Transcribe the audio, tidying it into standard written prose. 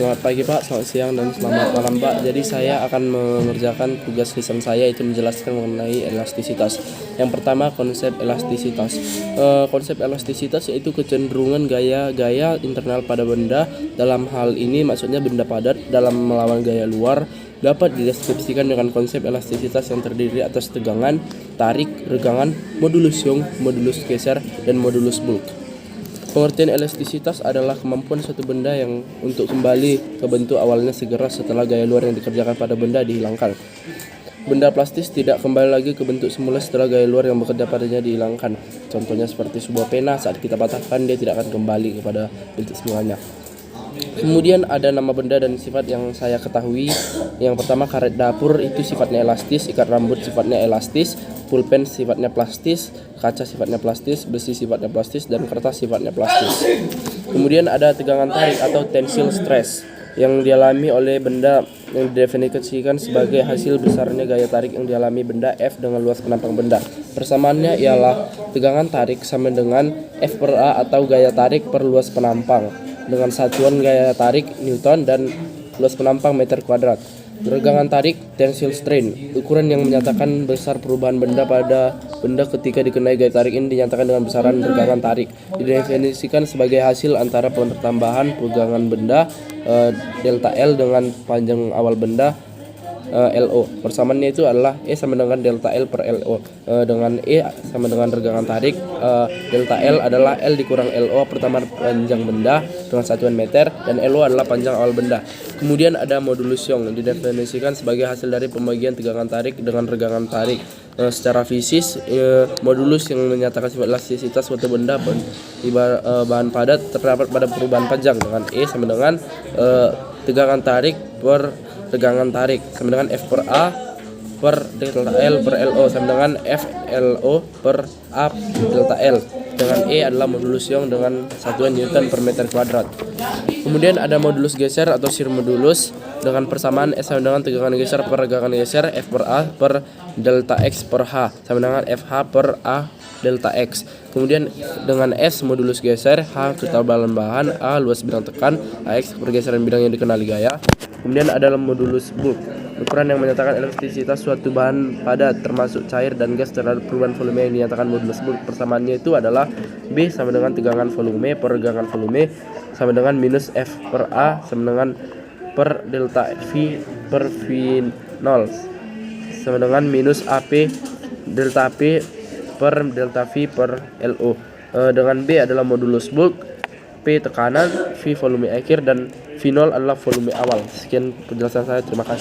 Selamat pagi Pak, selamat siang, dan selamat malam Pak. Jadi saya akan mengerjakan tugas lisan saya, itu menjelaskan mengenai elastisitas. Yang pertama, konsep elastisitas. Konsep elastisitas yaitu kecenderungan gaya internal pada benda. Dalam hal ini maksudnya benda padat dalam melawan gaya luar dapat dideskripsikan dengan konsep elastisitas yang terdiri atas tegangan, tarik, regangan, modulus Young, modulus geser, dan modulus bulk. Pengertian elastisitas adalah kemampuan suatu benda yang untuk kembali ke bentuk awalnya segera setelah gaya luar yang dikerjakan pada benda dihilangkan. Benda plastis tidak kembali lagi ke bentuk semula setelah gaya luar yang bekerja padanya dihilangkan. Contohnya seperti sebuah pena, saat kita patahkan dia tidak akan kembali kepada bentuk semulanya. Kemudian ada nama benda dan sifat yang saya ketahui. Yang pertama, karet dapur itu sifatnya elastis, ikat rambut sifatnya elastis, pulpen sifatnya plastis, kaca sifatnya plastis, besi sifatnya plastis, dan kertas sifatnya plastis. Kemudian ada tegangan tarik atau tensile stress yang dialami oleh benda yang didefinisikan sebagai hasil besarnya gaya tarik yang dialami benda F dengan luas penampang benda. Persamaannya ialah tegangan tarik sama dengan F per A atau gaya tarik per luas penampang dengan satuan gaya tarik Newton dan luas penampang meter kuadrat. Regangan tarik tensile strain, ukuran yang menyatakan besar perubahan benda pada benda ketika dikenai gaya tarik ini dinyatakan dengan besaran regangan tarik. Didefinisikan sebagai hasil antara pertambahan pegangan benda delta L dengan panjang awal benda LO. Persamaannya itu adalah E sama dengan delta L per LO, dengan E sama dengan regangan tarik, delta L adalah L dikurang LO pertambahan panjang benda dengan satuan meter, dan LO adalah panjang awal benda. Kemudian ada modulus Young yang didefinisikan sebagai hasil dari pembagian tegangan tarik dengan regangan tarik. Secara fisis, modulus yang menyatakan sifat elastisitas suatu benda bahan padat terdapat pada perubahan panjang dengan E sama dengan tegangan tarik per regangan tarik sama dengan F per A per delta L per LO sama dengan F LO per A delta L, dengan E adalah modulus Young dengan satuan Newton per meter kuadrat. Kemudian ada modulus geser atau shear modulus dengan persamaan S sama dengan tegangan geser per regangan geser F per A per delta X per H sama dengan FH per A delta X. Kemudian dengan S modulus geser, H ketebalan bahan, A luas bidang tekan, AX pergeseran bidang yang dikenali gaya. Kemudian ada modulus bulk, ukuran yang menyatakan elastisitas suatu bahan padat termasuk cair dan gas terhadap perubahan volume yang dinyatakan modulus bulk. Persamaannya itu adalah B sama dengan tegangan volume per regangan volume sama dengan minus F per A sama dengan per delta V per V0 sama dengan minus AP delta P per delta V per LO. Dengan B adalah modulus bulk, P tekanan, V volume akhir, dan V0 adalah volume awal. Sekian penjelasan saya, terima kasih.